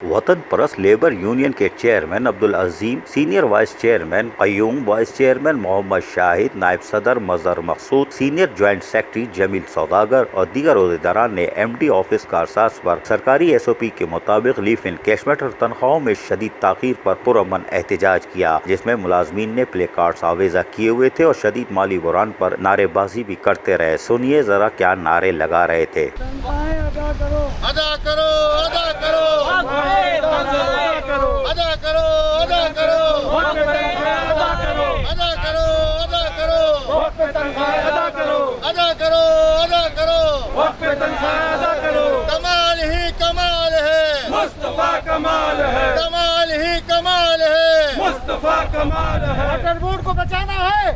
वतन Parast Labour Union के chairman Abdul Azeem, senior vice chairman Qayyum, vice chairman Mohammad Shahid, नायब सदर Mazhar Maqsood, senior joint secretary Jameel Saudagar और दीगर अहदेदारान ने MD ऑफिस कारसाज पर सरकारी SOP के मुताबिक लीव इनकैशमेंट और तनख्वाहों में शदीद ताखीर पर पुरअमन एहतजाज किया, जिसमें मुलाजमीन ने प्ले कार्ड्स आवेजा किए हुए थे और शदीद माली बुरान पर नारेबाजी भी करते रहे। सुनिए जरा क्या नारे लगा रहे थे। अदा करो, अदा करो, अदा करो, अदा करो, अदा करो, अदा करो, अदा करो, अदा करो, अदा करो, अदा करो, अदा करो, अदा करो। कमाल ही कमाल है, मुस्तफा कमाल है, कमाल ही कमाल है, मुस्तफा कमाल है। वाटर बोर्ड को बचाना है,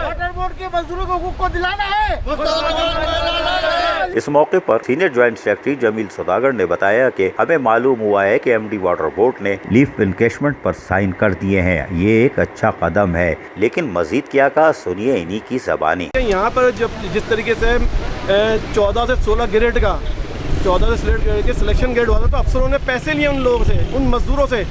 वाटर बोर्ड के मजदूरों को हुकूक को दिलाना है, मुस्तफा कमाल है। इस मौके पर सीनियर ज्वाइंट सेक्रेटरी जमील सौदागर ने बताया कि हमें मालूम हुआ है कि MD वाटर बोर्ड ने लीव इनकैशमेंट पर साइन कर दिए हैं। ये एक अच्छा कदम है, लेकिन मजीद क्या कहा सुनिए इन्हीं की ज़बानी। यहाँ पर जब जिस तरीके से 14 से 16 ग्रेड का 14 से 16 ग्रेड के सिलेक्शन ग्रेड हुआ था, तो अफसरों ने पैसे लिए उन लोगों से, उन मजदूरों से।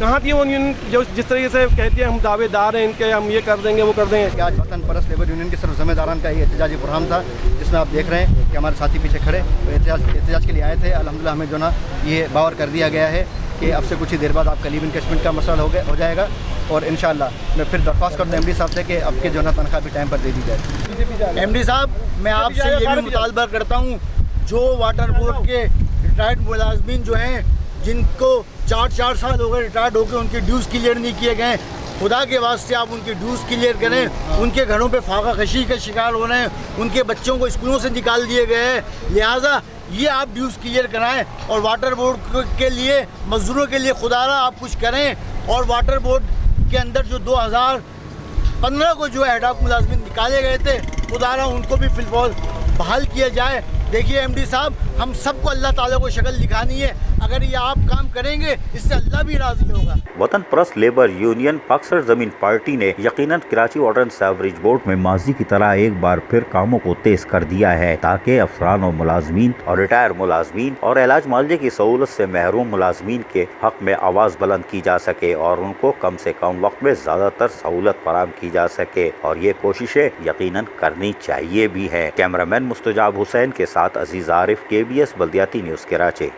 कहाँ दिए यूनियन जो जिस तरीके से कहती है हम दावेदार हैं इनके, हम ये कर देंगे वो कर देंगे। आज वतन परस्त लेबर यूनियन के सर्व ज़िम्मेदारान का ये एहतजाजी प्रोग्राम था, जिसमें आप देख रहे हैं कि हमारे साथी पीछे खड़े तो एहतजाज के लिए आए थे। अल्हम्दुलिल्लाह हमें जो ना ये बावर कर दिया गया है कि अब से कुछ ही देर बाद आपका लीव इनकैशमेंट का मसला हो जाएगा और इंशाअल्लाह मैं फिर दरख्वास्त कर दूँ MD साहब से कि अब के जो ना तनख्वाह भी टाइम पर दे दी जाए। MD साहब, मैं आपसे ये भी मुतालबा करता हूँ, जो वाटर बोर्ड के रिटायर्ड मुलाजमीन जो हैं, जिनको 4 साल हो गए रिटायर्ड होकर उनके ड्यूज़ क्लियर नहीं किए गए, खुदा के वास्ते आप उनके ड्यूज़ क्लियर करें। उनके घरों पे फाका खशी का शिकार हो रहे हैं, उनके बच्चों को स्कूलों से निकाल दिए गए हैं, लिहाजा ये आप ड्यूज़ क्लियर कराएं और वाटर बोर्ड के लिए मजदूरों के लिए खुदारा आप कुछ करें। और वाटर बोर्ड के अंदर जो 2015 को जो हेडऑफ मुलाजमीन निकाले गए थे, खुदारा उनको भी फिलहाल बहाल किया जाए। देखिए MD साहब, हम सबको अल्लाह ताला को शक्ल दिखानी है, अगर ये आप काम करेंगे इससे अल्लाह भी राजी होगा। वतन परस्त लेबर यूनियन पाकिस्तान ज़मीन पार्टी ने यकीनन Karachi water and sewerage board में माजी की तरह एक बार फिर कामों को तेज कर दिया है, ताकि अफसरान और मुलाजमीन और रिटायर मुलाजमीन और इलाज मुआवजे की सहूलत से महरूम मुलाजमीन के हक में आवाज़ बुलंद की जा सके और उनको कम से कम वक्त में ज़्यादातर सहूलत फराहम की जा सके, और ये कोशिशें यकीनन करनी चाहिए भी है। कैमरामैन मुस्तजाब हुसैन के साथ अजीज आरिफ, KBS बल्दियाती न्यूज़ कराची।